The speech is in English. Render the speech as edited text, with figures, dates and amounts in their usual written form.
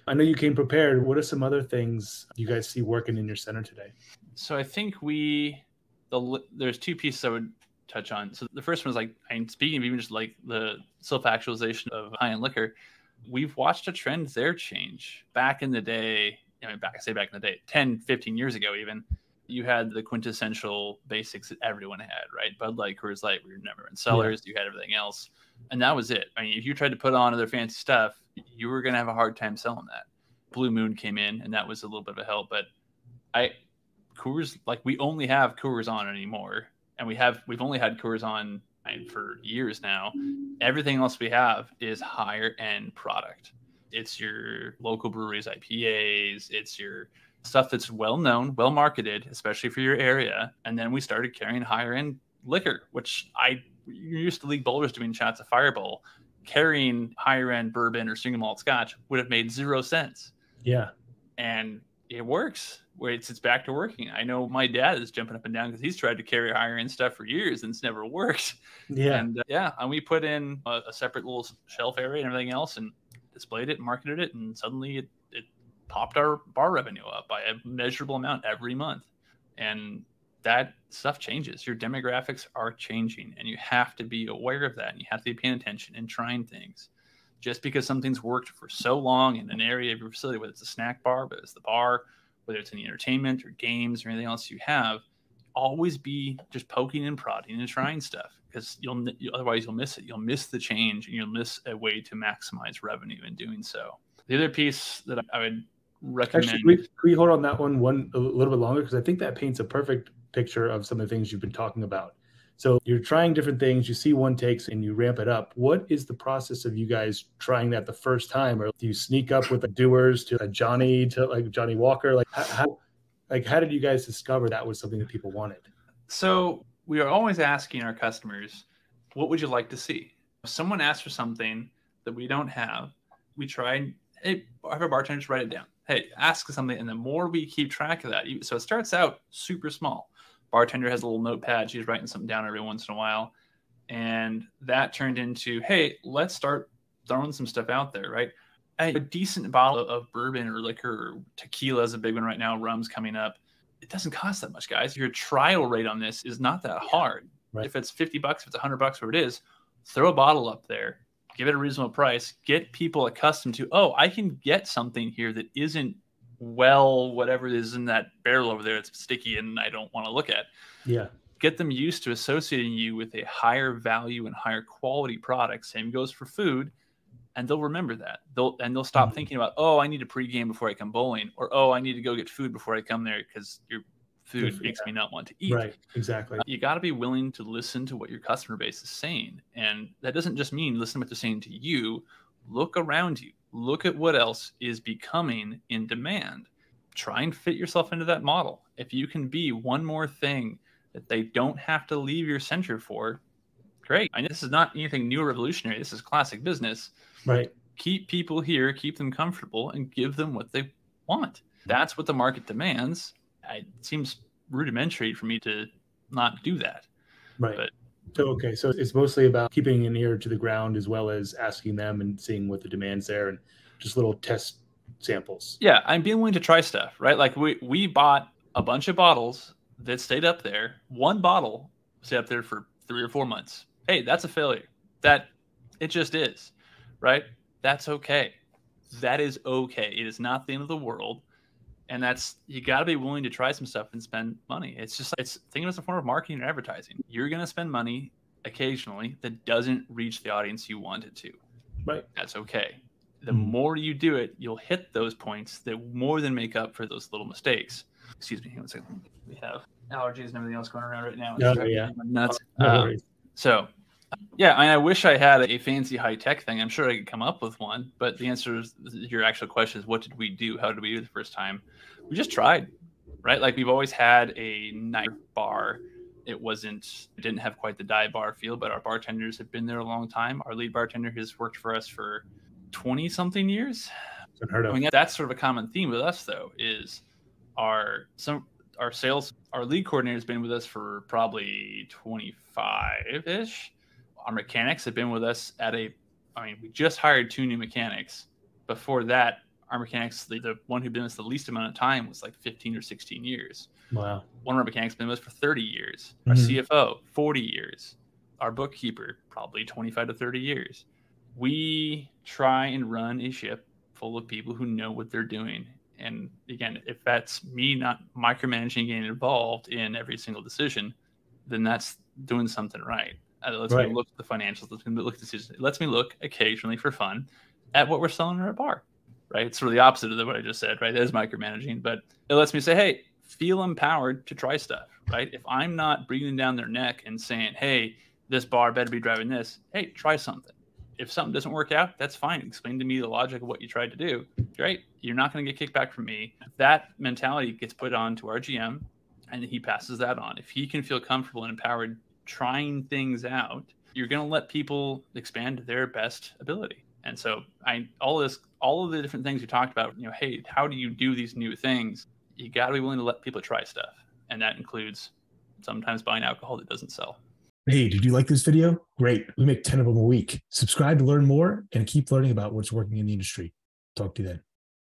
I know you came prepared. What are some other things you guys see working in your center today? So I think there's two pieces I would touch on. So the first one is like, speaking of even just like the self-actualization of high-end liquor, we've watched a trend there change. Back in the day, back in the day, 10, 15 years ago even, you had the quintessential basics that everyone had, right? Bud Light, Coors Light, we were never in cellars. Yeah. You had everything else. And that was it. I mean, if you tried to put on other fancy stuff, you were going to have a hard time selling that. Blue Moon came in, and that was a little bit of a help. But Coors, like, we only have Coors on anymore. And we've only had Coors on for years now. Everything else we have is higher end product. It's your local breweries, IPAs. It's your stuff that's well known, well marketed, especially for your area. And then we started carrying higher end liquor, which you're used to league bowlers doing shots of Fireball. Carrying higher end bourbon or single malt scotch would have made 0 sense. Yeah. And it works. It's back to working. I know my dad is jumping up and down because he's tried to carry higher end stuff for years and it's never worked. Yeah. And we put in a separate little shelf area and everything else and displayed it and marketed it. And suddenly it popped our bar revenue up by a measurable amount every month. And that stuff changes. Your demographics are changing and you have to be aware of that. And you have to be paying attention and trying things. Just because something's worked for so long in an area of your facility, whether it's a snack bar, whether it's the bar, whether it's in the entertainment or games or anything else you have, always be just poking and prodding and trying stuff because otherwise you'll miss it. You'll miss the change and you'll miss a way to maximize revenue in doing so. The other piece that I would recommend. Actually, can we hold on that one a little bit longer? Because I think that paints a perfect picture of some of the things you've been talking about. So you're trying different things, you see one takes and you ramp it up. What is the process of you guys trying that the first time? Or do you sneak up with the doers to a Johnny, to like Johnny Walker? Like how did you guys discover that was something that people wanted? So we are always asking our customers, what would you like to see? If someone asks for something that we don't have, we try and have our bartenders write it down. Hey, ask something. And the more we keep track of that, so it starts out super small. Bartender has a little notepad. She's writing something down every once in a while. And that turned into, hey, let's start throwing some stuff out there, right? A decent bottle of bourbon or liquor or tequila is a big one right now. Rum's coming up. It doesn't cost that much, guys. Your trial rate on this is not that hard. Right. If it's $50, if it's $100, whatever it is, throw a bottle up there, give it a reasonable price, get people accustomed to, I can get something here that isn't whatever is in that barrel over there, it's sticky and I don't want to look at. Yeah. Get them used to associating you with a higher value and higher quality product. Same goes for food. And they'll remember that. They'll stop thinking about, I need to pregame before I come bowling, or I need to go get food before I come there because your food makes me not want to eat. Right, exactly. You got to be willing to listen to what your customer base is saying. And that doesn't just mean listen to what they're saying to you. Look around you. Look at what else is becoming in demand. Try and fit yourself into that model. If you can be one more thing that they don't have to leave your center for, great. I mean, this is not anything new or revolutionary. This is classic business. Right. Keep people here, keep them comfortable, and give them what they want. That's what the market demands. It seems rudimentary for me to not do that. Right. But so it's mostly about keeping an ear to the ground as well as asking them and seeing what the demand's there and just little test samples. Yeah, I'm being willing to try stuff, right? Like we bought a bunch of bottles that stayed up there. One bottle stayed up there for 3 or 4 months. Hey, that's a failure. That it just is, right? That's okay. That is okay. It is not the end of the world. And you got to be willing to try some stuff and spend money. It's think of it as a form of marketing and advertising. You're going to spend money occasionally that doesn't reach the audience you want it to. Right. That's okay. The more you do it, you'll hit those points that more than make up for those little mistakes. Excuse me. One second. We have allergies and everything else going around right now. Yeah. Nuts. No worries. I wish I had a fancy high-tech thing. I'm sure I could come up with one, but the answer is your actual question is, what did we do? How did we do it the first time? We just tried, right? Like we've always had a nice bar. It didn't have quite the dive bar feel, but our bartenders have been there a long time. Our lead bartender has worked for us for 20-something years. Unheard of. I mean, that's sort of a common theme with us, though, is our lead coordinator has been with us for probably 25-ish. Our mechanics have been with us we just hired 2 new mechanics. Before that, Our mechanics, the one who'd been with us the least amount of time was like 15 or 16 years. Wow. One of our mechanics been with us for 30 years. Mm-hmm. Our CFO, 40 years. Our bookkeeper, probably 25 to 30 years. We try and run a ship full of people who know what they're doing. And again, if that's me not micromanaging and getting involved in every single decision, then that's doing something right. It lets me look at the financials. Lets me look at decisions. It lets me look occasionally for fun at what we're selling at a bar, right? It's sort of the opposite of what I just said, right? That is micromanaging, but it lets me say, hey, feel empowered to try stuff, right? If I'm not breathing down their neck and saying, hey, this bar better be driving this, hey, try something. If something doesn't work out, that's fine. Explain to me the logic of what you tried to do. Great. You're not going to get kickback from me. That mentality gets put on to our GM, and he passes that on. If he can feel comfortable and empowered trying things out, you're going to let people expand to their best ability. And so all of the different things we talked about, hey, how do you do these new things? You got to be willing to let people try stuff. And that includes sometimes buying alcohol that doesn't sell. Hey, did you like this video? Great. We make 10 of them a week. Subscribe to learn more and keep learning about what's working in the industry. Talk to you then.